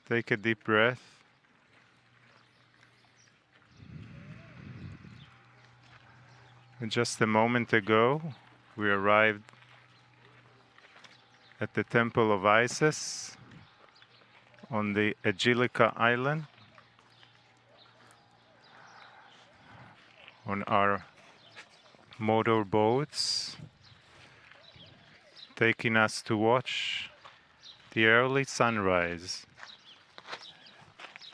Take a deep breath. Just a moment ago, we arrived at the Temple of Isis on the Agilica Island on our motor boats, taking us to watch the early sunrise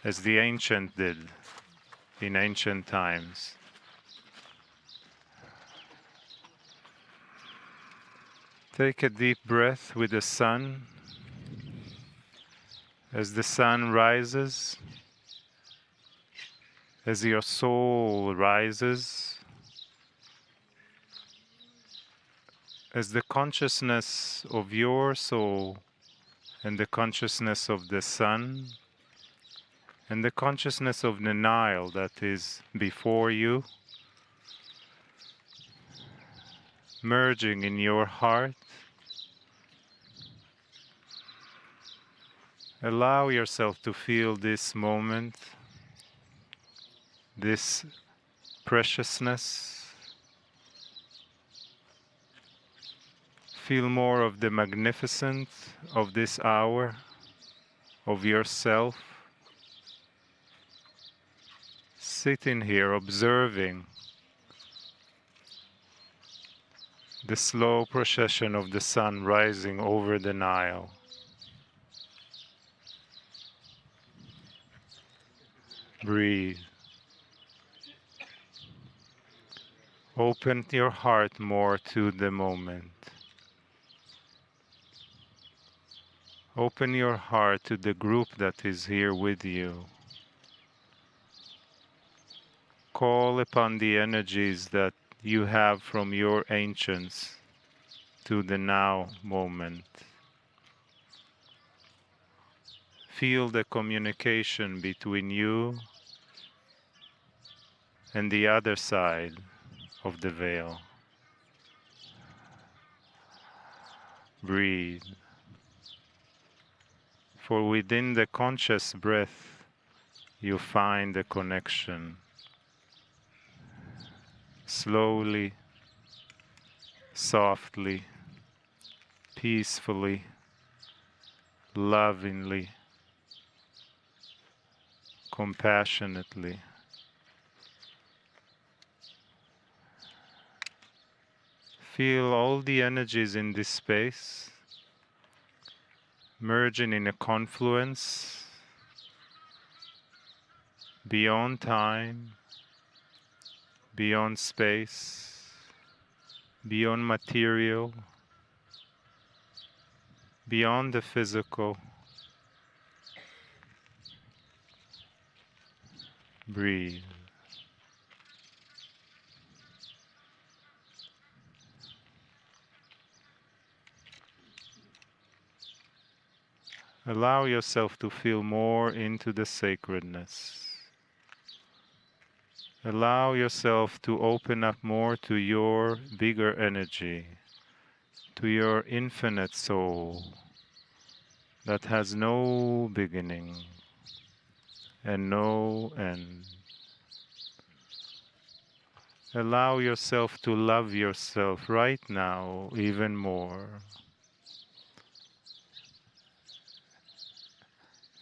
as the ancient did in ancient times. Take a deep breath with the sun. As the sun rises, as your soul rises, as the consciousness of your soul and the consciousness of the sun and the consciousness of the Nile that is before you, merging in your heart, allow yourself to feel this moment, this preciousness. Feel more of the magnificence of this hour, of yourself. Sitting here, observing the slow procession of the sun rising over the Nile. Breathe. Open your heart more to the moment. Open your heart to the group that is here with you. Call upon the energies that you have from your ancients to the now moment. Feel the communication between you and the other side of the veil. Breathe. For within the conscious breath, you find the connection. Slowly, softly, peacefully, lovingly, compassionately. Feel all the energies in this space merging in a confluence beyond time, beyond space, beyond material, beyond the physical. Breathe. Allow yourself to feel more into the sacredness. Allow yourself to open up more to your bigger energy, to your infinite soul that has no beginning and no end. Allow yourself to love yourself right now even more.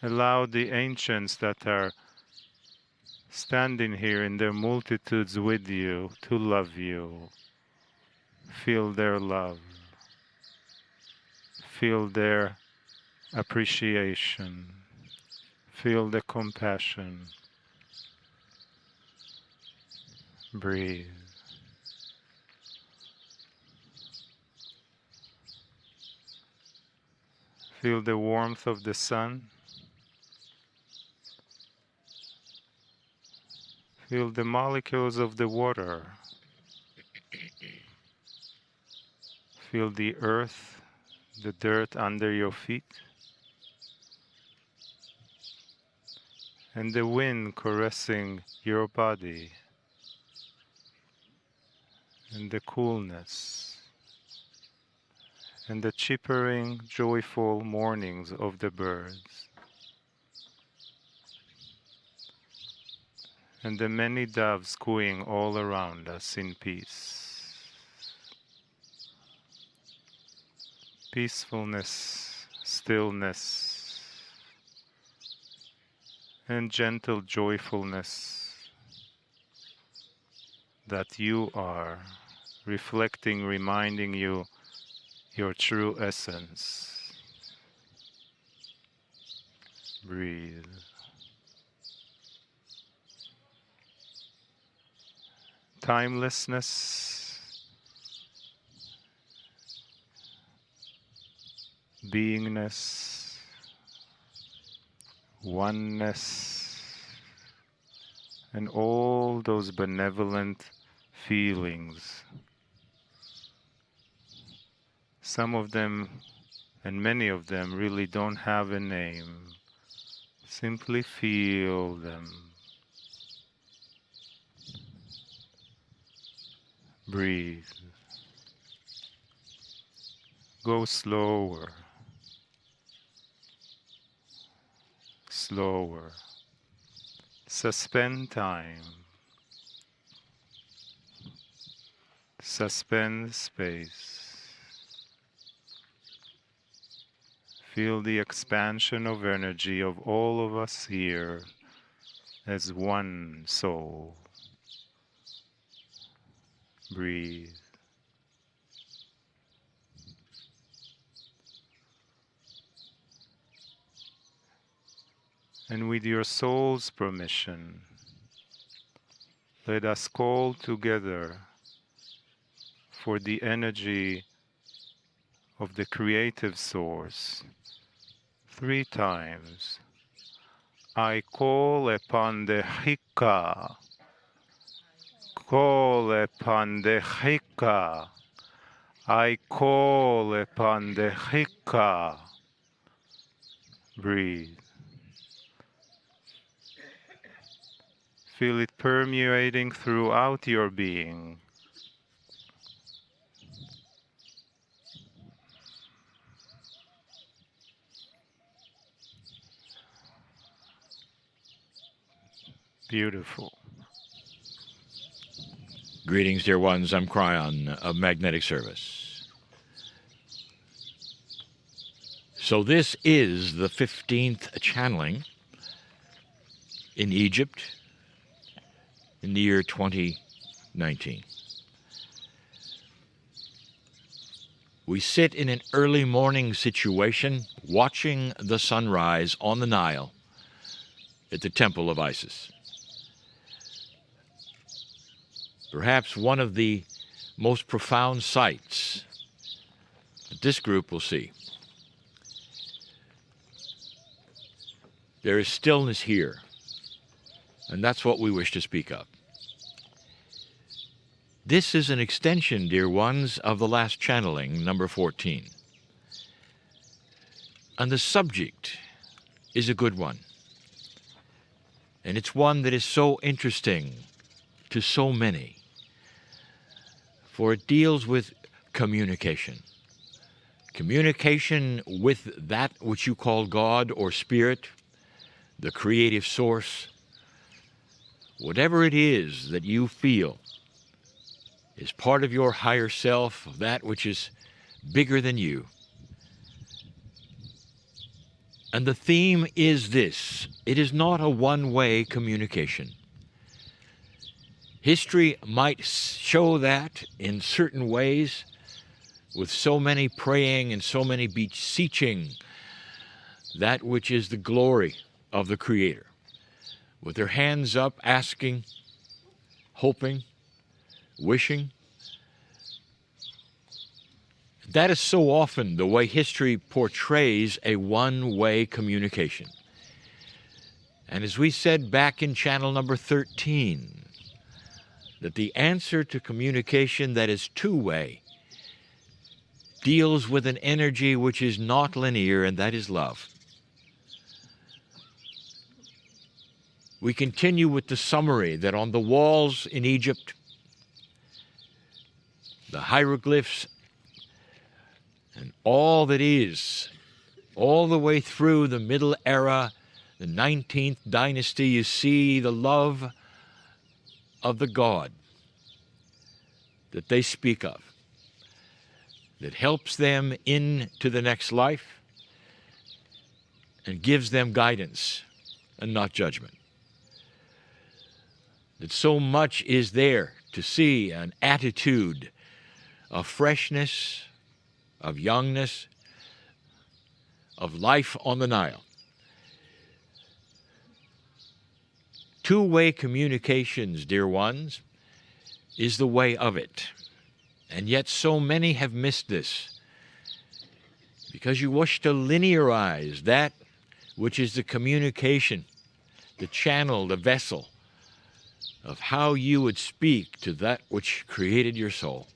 Allow the ancients that are standing here in their multitudes with you to love you. Feel their love. Feel their appreciation. Feel the compassion. Breathe. Feel the warmth of the sun. Feel the molecules of the water. Feel the earth, the dirt under your feet, and the wind caressing your body, and the coolness, and the chippering, joyful mornings of the birds. and the many doves cooing all around us in peace. Peacefulness, stillness, and gentle joyfulness that you are, reflecting, reminding you your true essence. Breathe. Timelessness, beingness, oneness, and all those benevolent feelings. Some of them, and many of them, really don't have a name. Simply feel them. Breathe. Go slower. Slower. Suspend time. Suspend space. Feel the expansion of energy of all of us here as one soul. Breathe. And with your soul's permission, let us call together for the energy of the creative source 3 times. I call upon the Hika. Call upon the Hika. I call upon the Hika. Breathe. Feel it permeating throughout your being. Beautiful. Greetings, dear ones. I'm Kryon of Magnetic Service. So this is the 15th channeling in Egypt in the year 2019. We sit in an early morning situation watching the sunrise on the Nile at the Temple of Isis. Perhaps one of the most profound sights that this group will see. There is stillness here, and that's what we wish to speak of. This is an extension, dear ones, of the last channeling, number 14. And the subject is a good one. And it's one that is so interesting to so many. For it deals with communication. Communication with that which you call God or Spirit, the creative source. Whatever it is that you feel is part of your higher self, that which is bigger than you. And the theme is this: it is not a one-way communication. History might show that in certain ways, with so many praying and so many beseeching that which is the glory of the Creator, with their hands up, asking, hoping, wishing. That is so often the way history portrays a one-way communication. And as we said back in channel number 13, that the answer to communication that is two-way deals with an energy which is not linear, and that is love. We continue with the summary that on the walls in Egypt, the hieroglyphs, and all that is, all the way through the Middle Era, the 19th dynasty, you see the love of the God that they speak of, that helps them into the next life and gives them guidance and not judgment. That so much is there to see, an attitude of freshness, of youngness, of life on the Nile. Two-way communications, dear ones, is the way of it. And yet so many have missed this because you wish to linearize that which is the communication, the channel, the vessel of how you would speak to that which created your soul.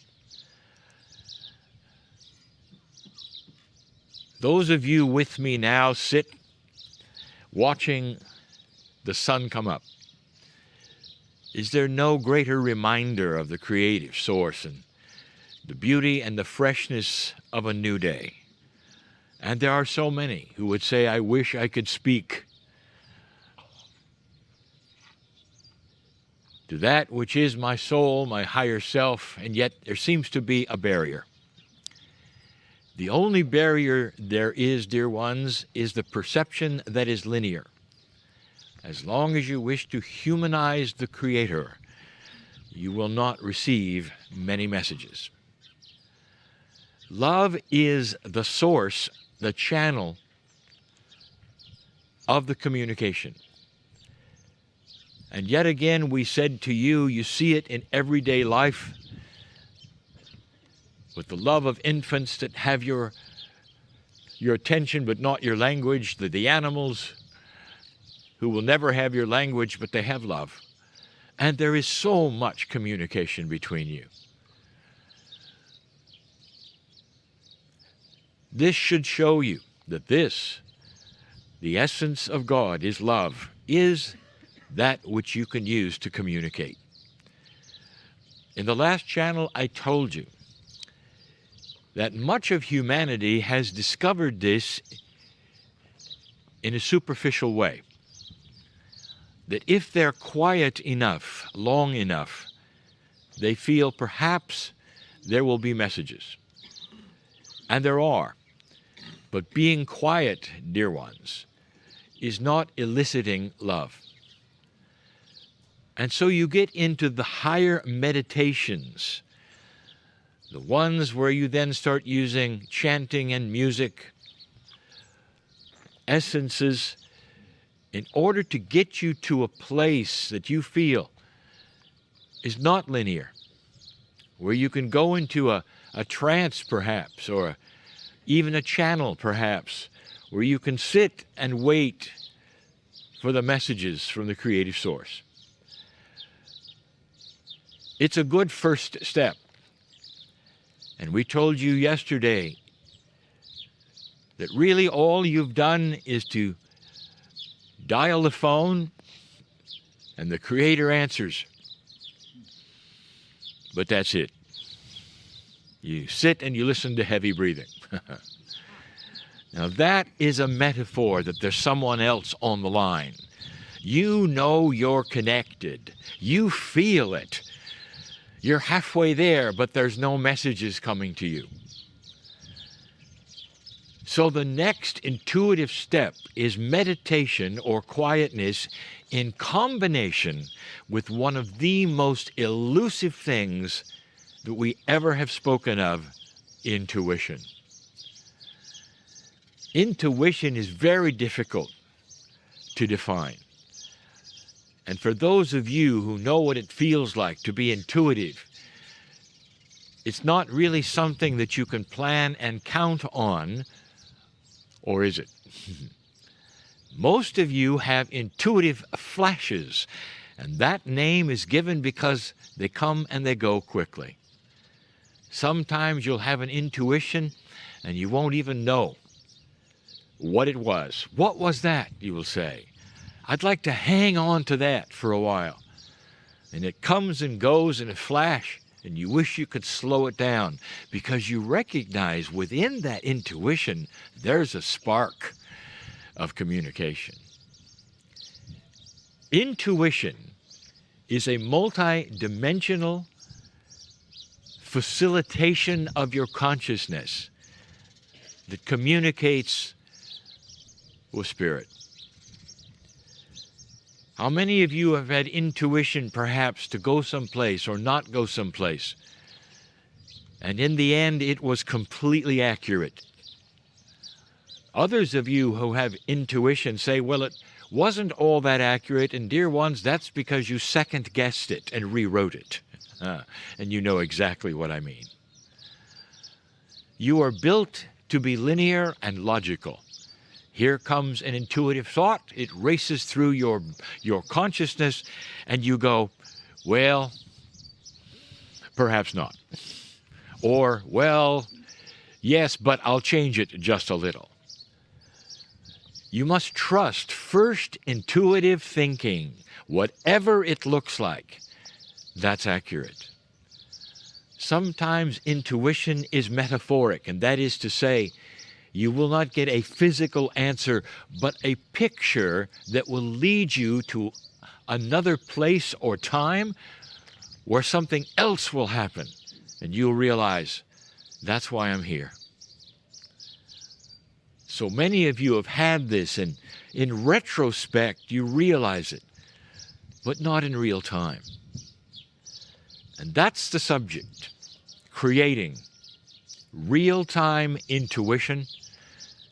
Those of you with me now sit watching the sun come up. Is there no greater reminder of the creative source and the beauty and the freshness of a new day? And there are so many who would say, I wish I could speak to that which is my soul, my higher self, and yet there seems to be a barrier. The only barrier there is, dear ones, is the perception that is linear. As long as you wish to humanize the Creator, you will not receive many messages. Love is the source, the channel of the communication. And yet again, we said to you, you see it in everyday life with the love of infants that have your attention but not your language, the animals who will never have your language but they have love. And there is so much communication between you. This should show you that this, the essence of God, is love, is that which you can use to communicate. In the last channel, I told you that much of humanity has discovered this in a superficial way. That if they're quiet enough, long enough, they feel perhaps there will be messages. And there are. But being quiet, dear ones, is not eliciting love. And so you get into the higher meditations, the ones where you then start using chanting and music, essences, in order to get you to a place that you feel is not linear, where you can go into a trance perhaps, or even a channel perhaps, where you can sit and wait for the messages from the creative source. It's a good first step. And we told you yesterday that really all you've done is to dial the phone and the Creator answers. But that's it. You sit and you listen to heavy breathing. Now that is a metaphor that there's someone else on the line. You know you're connected. You feel it. You're halfway there, but there's no messages coming to you. So the next intuitive step is meditation or quietness in combination with one of the most elusive things that we ever have spoken of, intuition. Intuition is very difficult to define. And for those of you who know what it feels like to be intuitive, it's not really something that you can plan and count on, or is it? Most of you have intuitive flashes, and that name is given because they come and they go quickly. Sometimes you'll have an intuition and you won't even know what it was. What was that, you will say? I'd like to hang on to that for a while. And it comes and goes in a flash, and you wish you could slow it down because you recognize within that intuition there's a spark of communication. Intuition is a multi-dimensional facilitation of your consciousness that communicates with Spirit. How many of you have had intuition perhaps to go someplace or not go someplace, and in the end it was completely accurate? Others of you who have intuition say, well, it wasn't all that accurate, and dear ones, that's because you second-guessed it and rewrote it. And you know exactly what I mean. You are built to be linear and logical. Here comes an intuitive thought. It races through your consciousness, and you go, well, perhaps not. Or, well, yes, but I'll change it just a little. You must trust first intuitive thinking, whatever it looks like. That's accurate. Sometimes intuition is metaphoric, and that is to say, you will not get a physical answer, but a picture that will lead you to another place or time where something else will happen, and you'll realize, that's why I'm here. So many of you have had this, and in retrospect, you realize it, but not in real time. And that's the subject, creating real-time intuition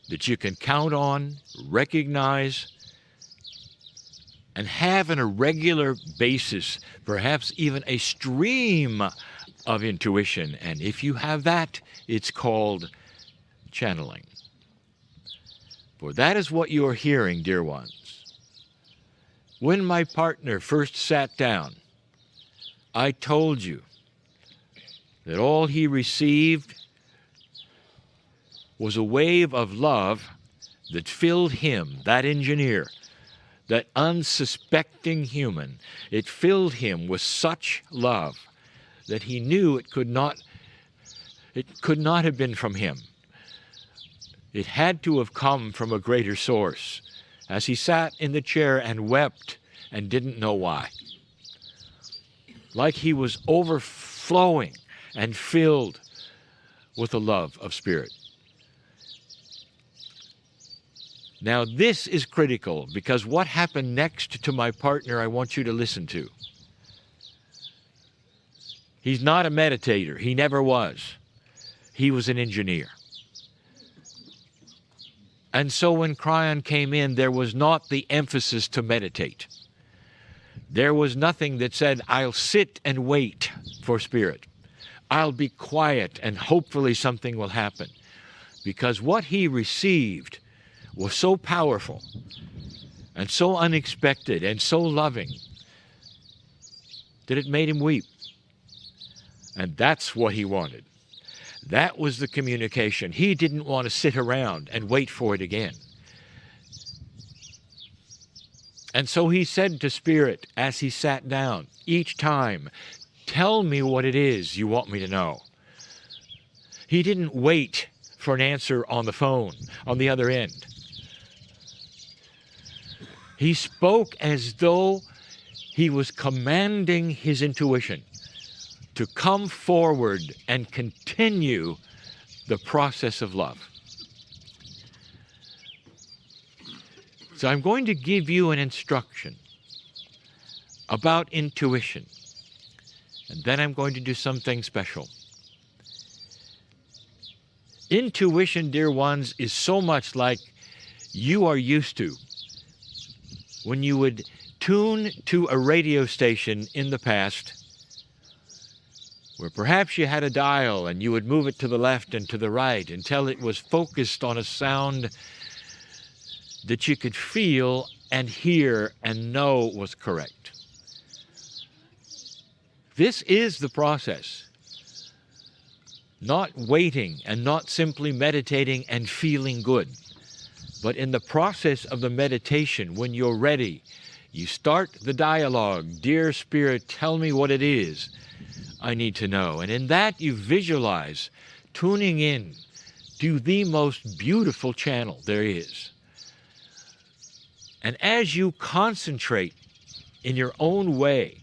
that you can count on, recognize, and have on a regular basis, perhaps even a stream of intuition. And if you have that, it's called channeling. For that is what you are hearing, dear ones. When my partner first sat down, I told you that all he received was a wave of love that filled him, that engineer, that unsuspecting human. It filled him with such love that he knew it could not have been from him. It had to have come from a greater source, as he sat in the chair and wept and didn't know why. Like he was overflowing and filled with the love of Spirit. Now this is critical, because what happened next to my partner I want you to listen to. He's not a meditator. He never was. He was an engineer. And so when Kryon came in, there was not the emphasis to meditate. There was nothing that said, I'll sit and wait for Spirit. I'll be quiet and hopefully something will happen. Because what he received was so powerful and so unexpected and so loving that it made him weep. And that's what he wanted. That was the communication. He didn't want to sit around and wait for it again. And so he said to Spirit as he sat down each time, tell me what it is you want me to know. He didn't wait for an answer on the phone, on the other end. He spoke as though he was commanding his intuition to come forward and continue the process of love. So I'm going to give you an instruction about intuition, and then I'm going to do something special. Intuition, dear ones, is so much like you are used to when you would tune to a radio station in the past, where perhaps you had a dial and you would move it to the left and to the right until it was focused on a sound that you could feel and hear and know was correct. This is the process. Not waiting and not simply meditating and feeling good, but in the process of the meditation, when you're ready, you start the dialogue. Dear Spirit, tell me what it is I need to know. And in that you visualize tuning in to the most beautiful channel there is. And as you concentrate in your own way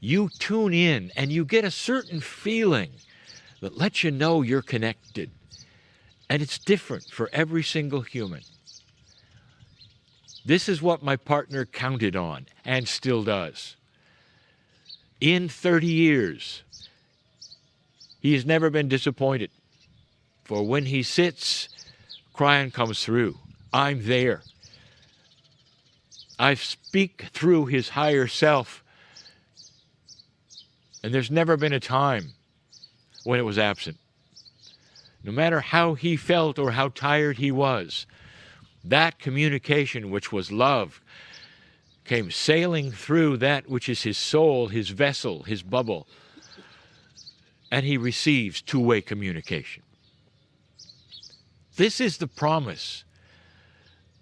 you tune in and you get a certain feeling that lets you know you're connected. And it's different for every single human. This is what my partner counted on and still does. In 30 years, he has never been disappointed. For when he sits, Kryon comes through. I'm there. I speak through his higher self. And there's never been a time when it was absent. No matter how he felt or how tired he was, that communication, which was love, came sailing through that which is his soul, his vessel, his bubble, and he receives two-way communication. This is the promise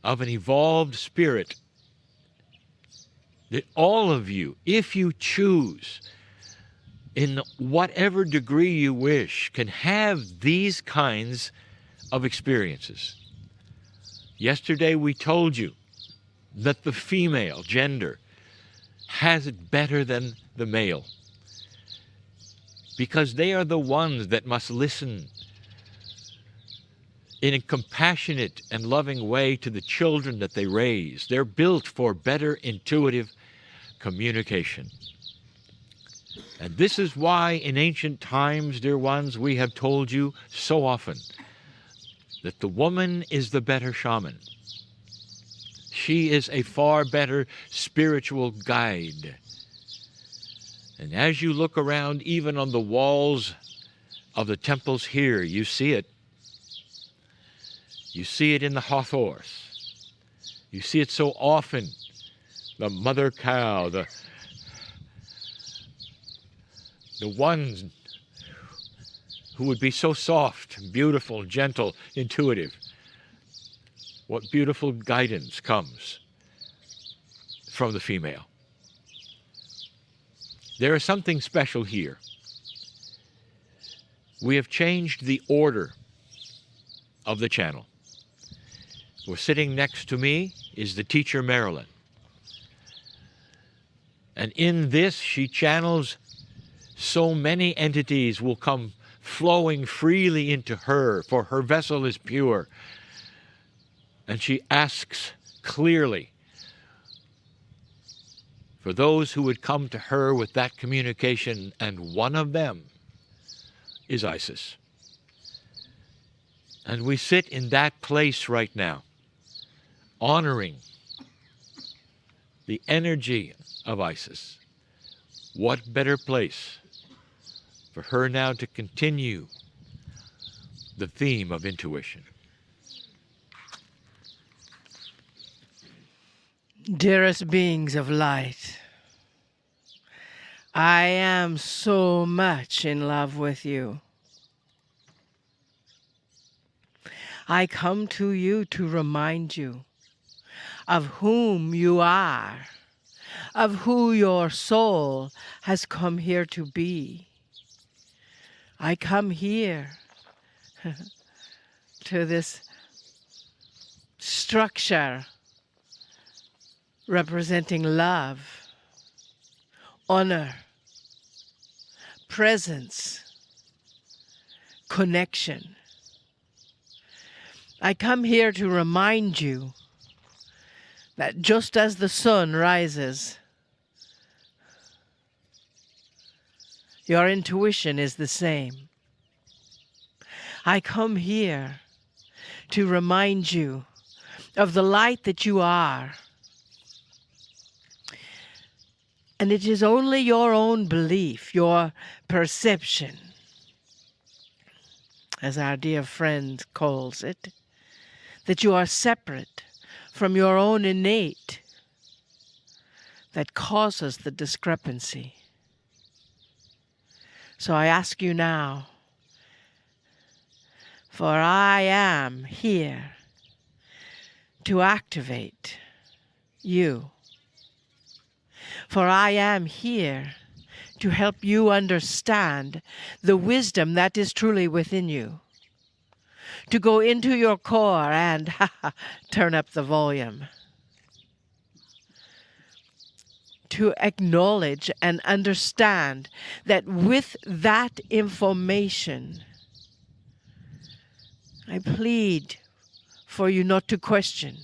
of an evolved spirit, that all of you, if you choose, in whatever degree you wish, can have these kinds of experiences. Yesterday we told you that the female gender has it better than the male, because they are the ones that must listen in a compassionate and loving way to the children that they raise. They're built for better intuitive communication. And this is why in ancient times, dear ones, we have told you so often that the woman is the better shaman. She is a far better spiritual guide. And as you look around, even on the walls of the temples here, you see it. You see it in the hawthorse. You see it so often. The mother cow, the ones who would be so soft, beautiful, gentle, intuitive. What beautiful guidance comes from the female. There is something special here. We have changed the order of the channel. We're sitting next to me is the teacher Marilyn. And in this, she channels so many entities will come flowing freely into her, for her vessel is pure. And she asks clearly for those who would come to her with that communication, and one of them is Isis. And we sit in that place right now, honoring the energy of Isis. What better place for her now to continue the theme of intuition? Dearest beings of light, I am so much in love with you. I come to you to remind you of whom you are, of who your soul has come here to be. I come here to this structure representing love, honor, presence, connection. I come here to remind you that just as the sun rises, your intuition is the same. I come here to remind you of the light that you are. And it is only your own belief, your perception, as our dear friend calls it, that you are separate from your own innate, that causes the discrepancy. So I ask you now, for I am here to activate you. For I am here to help you understand the wisdom that is truly within you. To go into your core and turn up the volume. to acknowledge and understand that with that information, I plead for you not to question.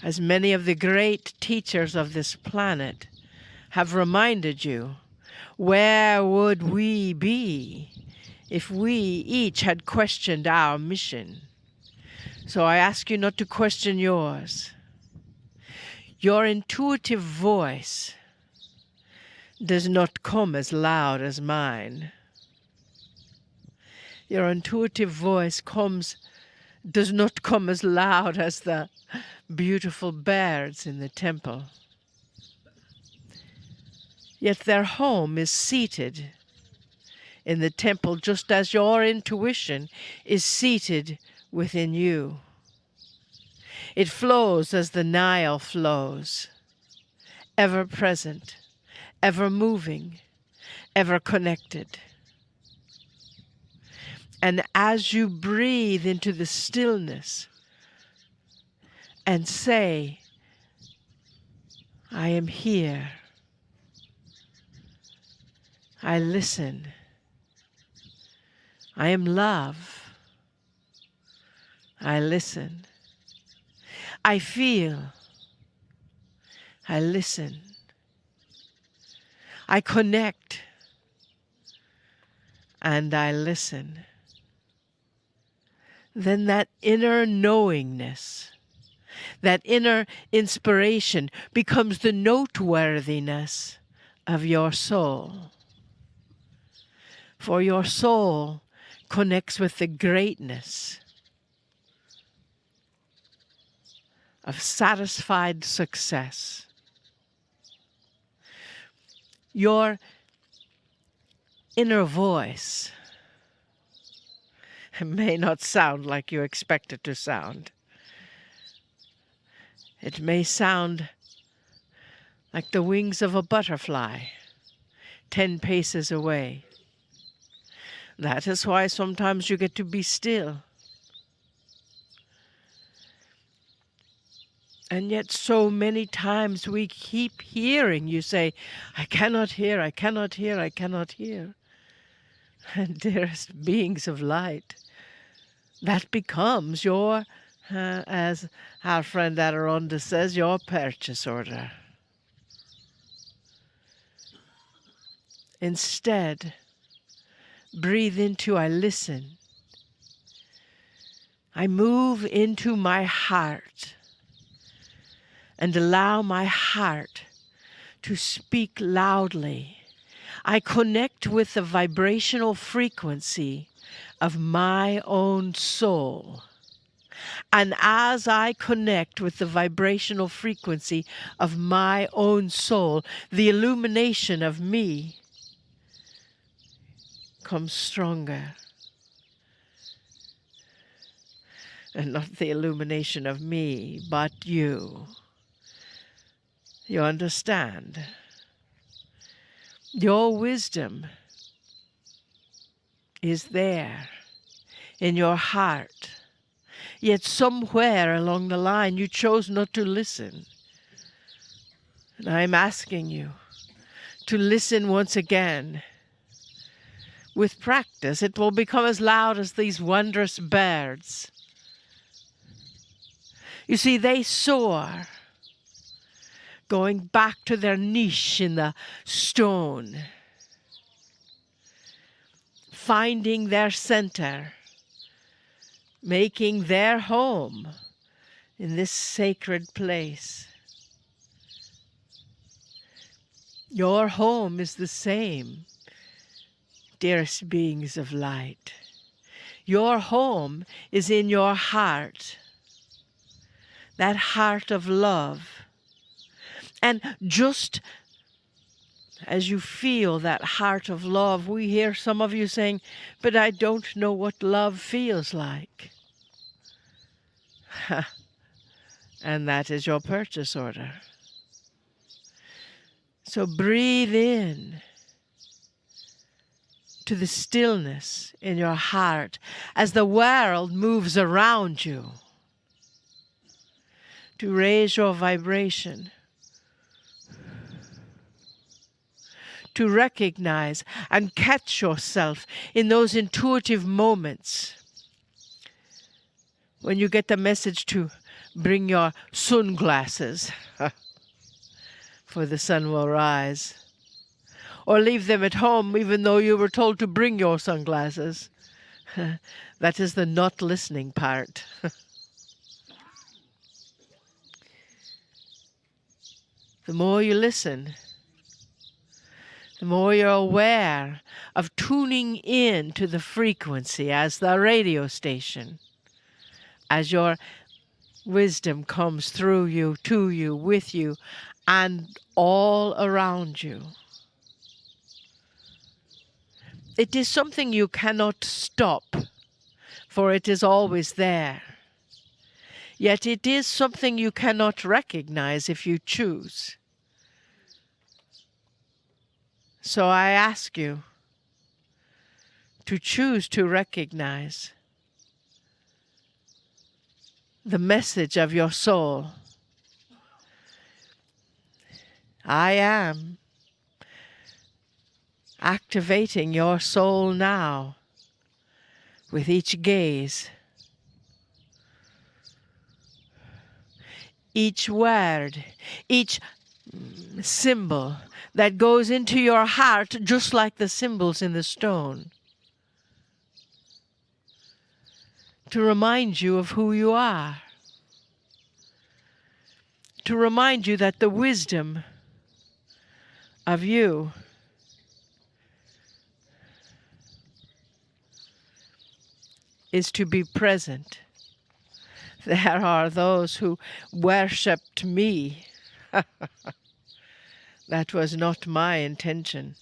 As many of the great teachers of this planet have reminded you, where would we be if we each had questioned our mission? So I ask you not to question yours. Your intuitive voice does not come as loud as mine. Your intuitive voice does not come as loud as the beautiful birds in the temple. Yet their home is seated in the temple, just as your intuition is seated within you. It flows as the Nile flows, ever present, ever moving, ever connected. And as you breathe into the stillness and say, I am here, I listen, I am love, I listen, I feel, I listen, I connect, and I listen. Then that inner knowingness, that inner inspiration becomes the noteworthiness of your soul. For your soul connects with the greatness of satisfied success. Your inner voice may not sound like you expect it to sound. It may sound like the wings of a butterfly 10 paces away. That is why sometimes you get to be still. And yet so many times we keep hearing you say, I cannot hear, I cannot hear, I cannot hear. And dearest beings of light, that becomes your, as our friend Adironnda says, your purchase order. Instead, breathe into I listen. I move into my heart and allow my heart to speak loudly. I connect with the vibrational frequency of my own soul. And as I connect with the vibrational frequency of my own soul, the illumination of me comes stronger. And not the illumination of me, but you. You understand? Your wisdom is there in your heart. Yet somewhere along the line you chose not to listen. And I'm asking you to listen once again. With practice, it will become as loud as these wondrous birds. You see, they soar, going back to their niche in the stone, finding their center, making their home in this sacred place. Your home is the same, dearest beings of light. Your home is in your heart, that heart of love. And just as you feel that heart of love, we hear some of you saying, but I don't know what love feels like. And that is your purchase order. So breathe in to the stillness in your heart as the world moves around you. to raise your vibration, to recognize and catch yourself in those intuitive moments when you get the message to bring your sunglasses for the sun will rise, or leave them at home even though you were told to bring your sunglasses. That is the not listening part. The more you listen, the more you're aware of tuning in to the frequency as the radio station, as your wisdom comes through you, to you, with you, and all around you. It is something you cannot stop, for it is always there. Yet it is something you cannot recognize if you choose. So I ask you to choose to recognize the message of your soul. I am activating your soul now with each gaze, each word, each symbol that goes into your heart, just like the symbols in the stone, to remind you of who you are, to remind you that the wisdom of you is to be present. There are those who worshipped me. That was not my intention.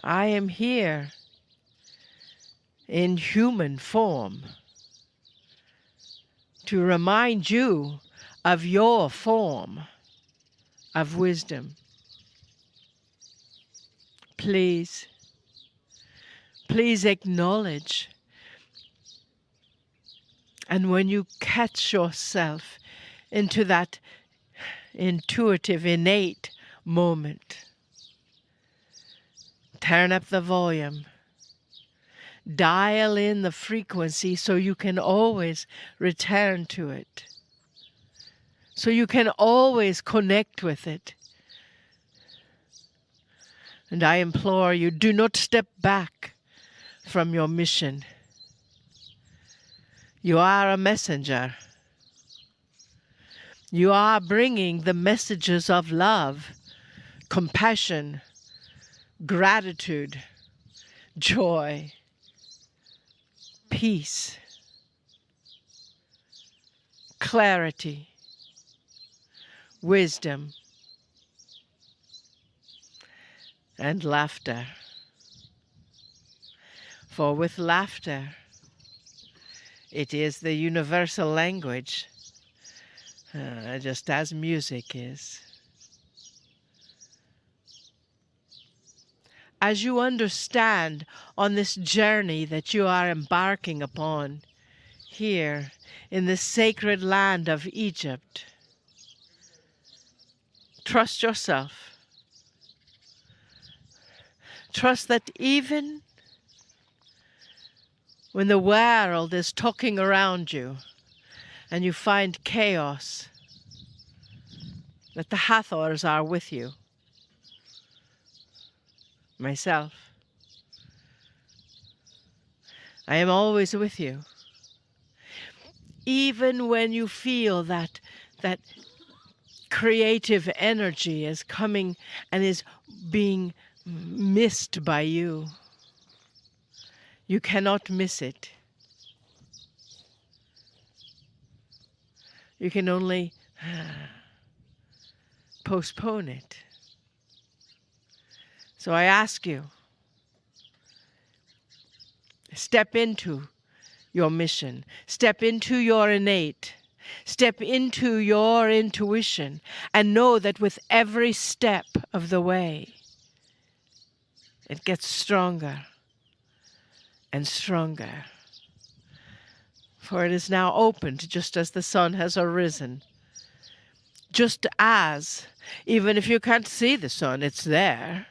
I am here in human form to remind you of your form of wisdom. Please acknowledge. And when you catch yourself into that intuitive, innate moment, turn up the volume. Dial in the frequency so you can always return to it. So you can always connect with it. And I implore you, do not step back from your mission. You are a messenger. You are bringing the messages of love, compassion, gratitude, joy, peace, clarity, wisdom, and laughter. For with laughter, it is the universal language, just as music is. As you understand on this journey that you are embarking upon here in the sacred land of Egypt, trust yourself. Trust that even when the world is talking around you and you find chaos, that the Hathors are with you. Myself, I am always with you. Even when you feel that creative energy is coming and is being missed by you, you cannot miss it. You can only postpone it. So I ask you, step into your mission, step into your innate, step into your intuition, and know that with every step of the way, it gets stronger and stronger. For it is now opened just as the sun has arisen. Just as, even if you can't see the sun, it's there.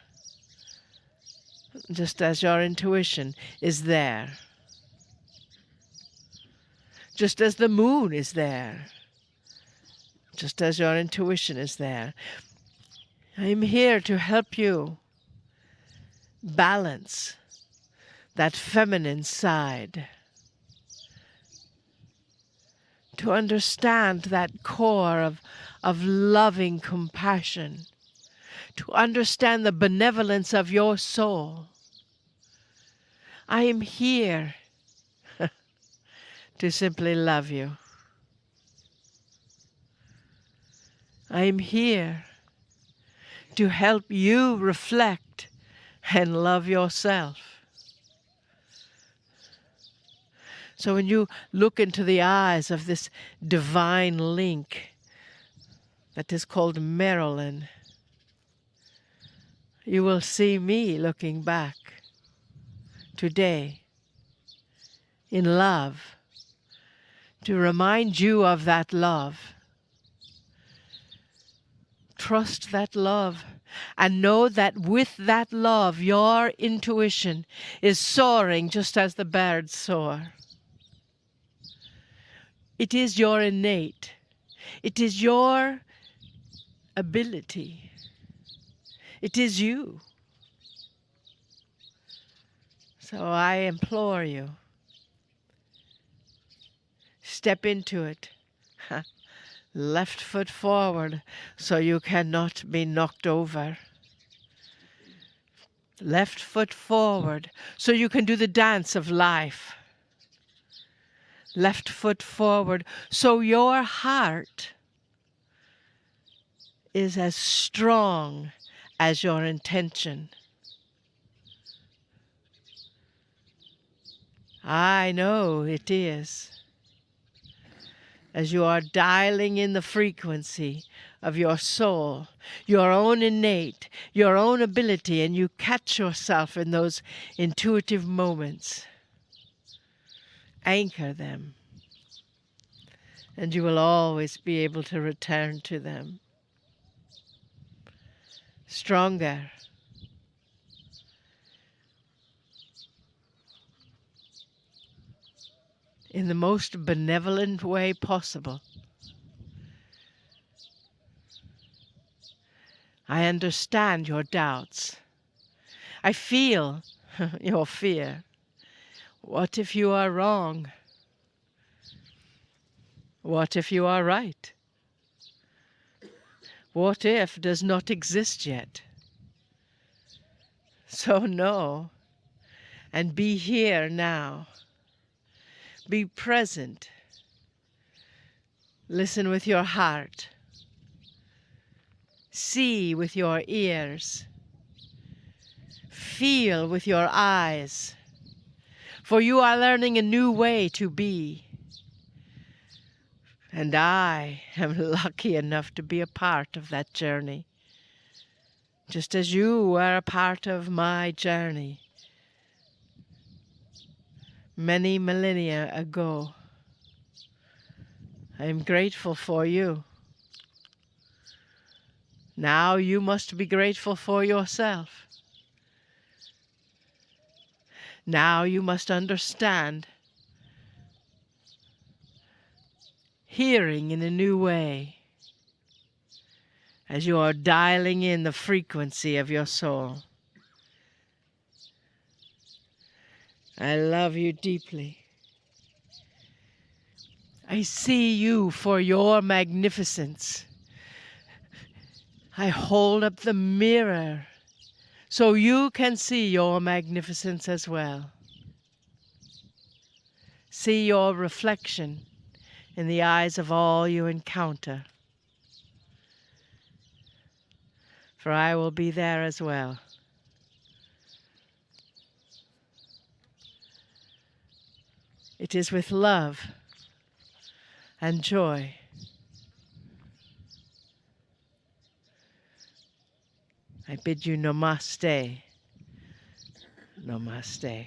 Just as your intuition is there. Just as the moon is there. Just as your intuition is there. I'm here to help you balance that feminine side. To understand that core of loving compassion. To understand the benevolence of your soul. I am here to simply love you. I am here to help you reflect and love yourself. So when you look into the eyes of this divine link that is called Marilyn, you will see me looking back today in love to remind you of that love. Trust that love and know that with that love your intuition is soaring just as the birds soar. It is your innate. It is your ability. It is you. So I implore you, step into it. Left foot forward so you cannot be knocked over. Left foot forward so you can do the dance of life. Left foot forward so your heart is as strong as your intention. I know it is. As you are dialing in the frequency of your soul, your own innate, your own ability, and you catch yourself in those intuitive moments. Anchor them, and you will always be able to return to them. Stronger. In the most benevolent way possible. I understand your doubts. I feel your fear. What if you are wrong? What if you are right? What if does not exist yet? So know and be here now. Be present. Listen with your heart. See with your ears. Feel with your eyes. For you are learning a new way to be. And I am lucky enough to be a part of that journey. Just as you are a part of my journey. Many millennia ago. I am grateful for you. Now you must be grateful for yourself. Now you must understand hearing in a new way as you are dialing in the frequency of your soul. I love you deeply. I see you for your magnificence. I hold up the mirror so you can see your magnificence as well. See your reflection in the eyes of all you encounter. For I will be there as well. It is with love and joy. I bid you namaste. Namaste.